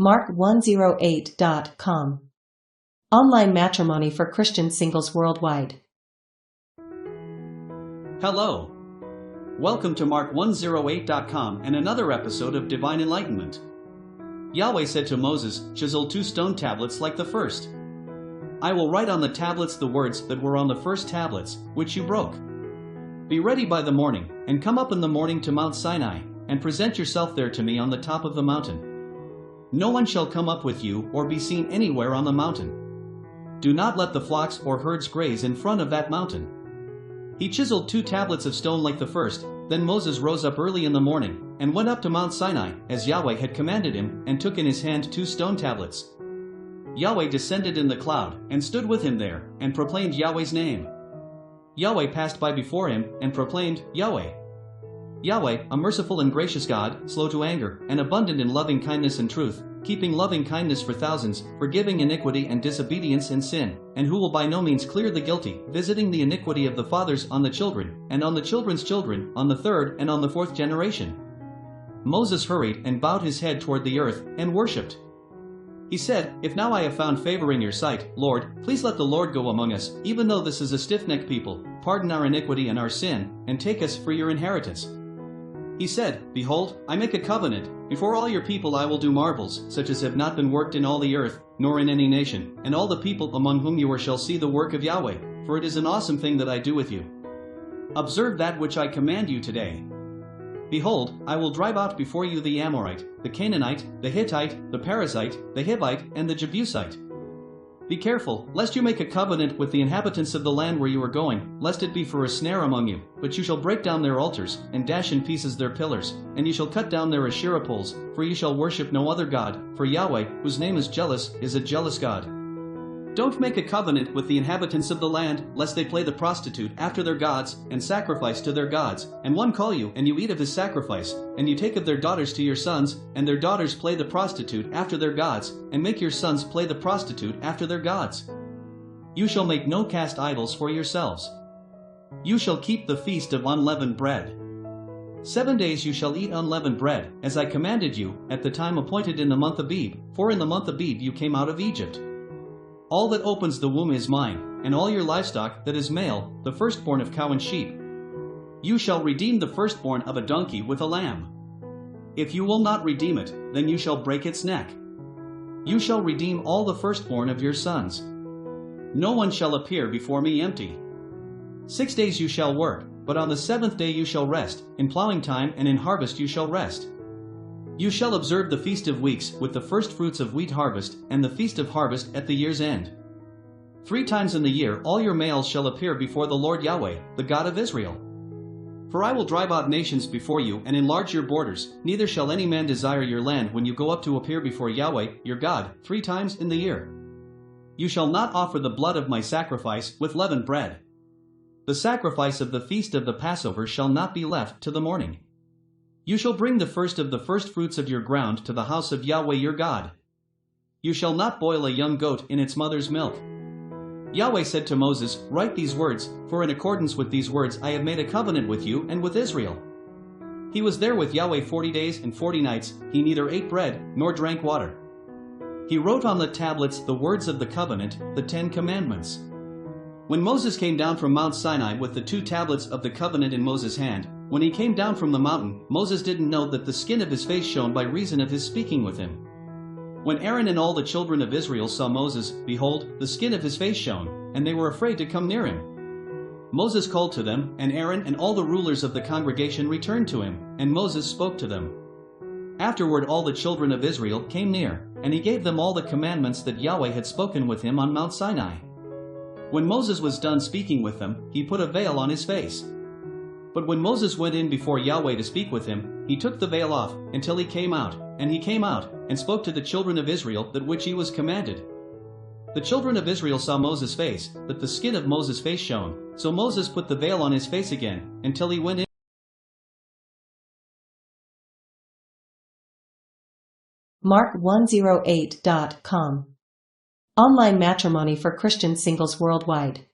Mark108.com. Online matrimony for Christian singles worldwide. Hello. Welcome to Mark108.com and another episode of Divine Enlightenment. Yahweh said to Moses, "Chisel 2 stone tablets like the first. I will write on the tablets the words that were on the first tablets, which you broke. Be ready by the morning, and come up in the morning to Mount Sinai, and present yourself there to me on the top of the mountain. No one shall come up with you or be seen anywhere on the mountain. Do not let the flocks or herds graze in front of that mountain." He chiseled 2 tablets of stone like the first. Then Moses rose up early in the morning, and went up to Mount Sinai, as Yahweh had commanded him, and took in his hand 2 stone tablets. Yahweh descended in the cloud, and stood with him there, and proclaimed Yahweh's name. Yahweh passed by before him, and proclaimed, "Yahweh. Yahweh, a merciful and gracious God, slow to anger, and abundant in loving kindness and truth, keeping loving kindness for thousands, forgiving iniquity and disobedience and sin, and who will by no means clear the guilty, visiting the iniquity of the fathers on the children, and on the children's children, on the 3rd and on the 4th generation." Moses hurried and bowed his head toward the earth, and worshipped. He said, "If now I have found favor in your sight, Lord, please let the Lord go among us, even though this is a stiff-necked people, pardon our iniquity and our sin, and take us for your inheritance." He said, "Behold, I make a covenant, before all your people I will do marvels, such as have not been worked in all the earth, nor in any nation, and all the people among whom you are shall see the work of Yahweh, for it is an awesome thing that I do with you. Observe that which I command you today. Behold, I will drive out before you the Amorite, the Canaanite, the Hittite, the Perizzite, the Hivite, and the Jebusite. Be careful, lest you make a covenant with the inhabitants of the land where you are going, lest it be for a snare among you, but you shall break down their altars, and dash in pieces their pillars, and you shall cut down their Asherah poles, for you shall worship no other God, for Yahweh, whose name is jealous, is a jealous God. Don't make a covenant with the inhabitants of the land, lest they play the prostitute after their gods, and sacrifice to their gods, and one call you, and you eat of his sacrifice, and you take of their daughters to your sons, and their daughters play the prostitute after their gods, and make your sons play the prostitute after their gods. You shall make no cast idols for yourselves. You shall keep the feast of unleavened bread. 7 days you shall eat unleavened bread, as I commanded you, at the time appointed in the month of Abib, for in the month of Abib you came out of Egypt. All that opens the womb is mine, and all your livestock that is male, the firstborn of cow and sheep. You shall redeem the firstborn of a donkey with a lamb. If you will not redeem it, then you shall break its neck. You shall redeem all the firstborn of your sons. No one shall appear before me empty. 6 days you shall work, but on the 7th day you shall rest, in plowing time and in harvest you shall rest. You shall observe the Feast of Weeks with the first fruits of wheat harvest, and the Feast of Harvest at the year's end. 3 times in the year all your males shall appear before the Lord Yahweh, the God of Israel. For I will drive out nations before you and enlarge your borders, neither shall any man desire your land when you go up to appear before Yahweh, your God, 3 times in the year. You shall not offer the blood of my sacrifice with leavened bread. The sacrifice of the feast of the Passover shall not be left to the morning. You shall bring the first of the firstfruits of your ground to the house of Yahweh your God. You shall not boil a young goat in its mother's milk. Yahweh said to Moses, "Write these words, for in accordance with these words I have made a covenant with you and with Israel." He was there with Yahweh 40 days and 40 nights, he neither ate bread nor drank water. He wrote on the tablets the words of the covenant, the 10 commandments. When Moses came down from Mount Sinai with the 2 tablets of the covenant in Moses' hand, when he came down from the mountain, Moses didn't know that the skin of his face shone by reason of his speaking with him. When Aaron and all the children of Israel saw Moses, behold, the skin of his face shone, and they were afraid to come near him. Moses called to them, and Aaron and all the rulers of the congregation returned to him, and Moses spoke to them. Afterward all the children of Israel came near, and he gave them all the commandments that Yahweh had spoken with him on Mount Sinai. When Moses was done speaking with them, he put a veil on his face. But when Moses went in before Yahweh to speak with him, he took the veil off, until he came out, and he came out, and spoke to the children of Israel that which he was commanded. The children of Israel saw Moses' face, that the skin of Moses' face shone, so Moses put the veil on his face again, until he went in. Mark108.com. Online matrimony for Christian singles worldwide.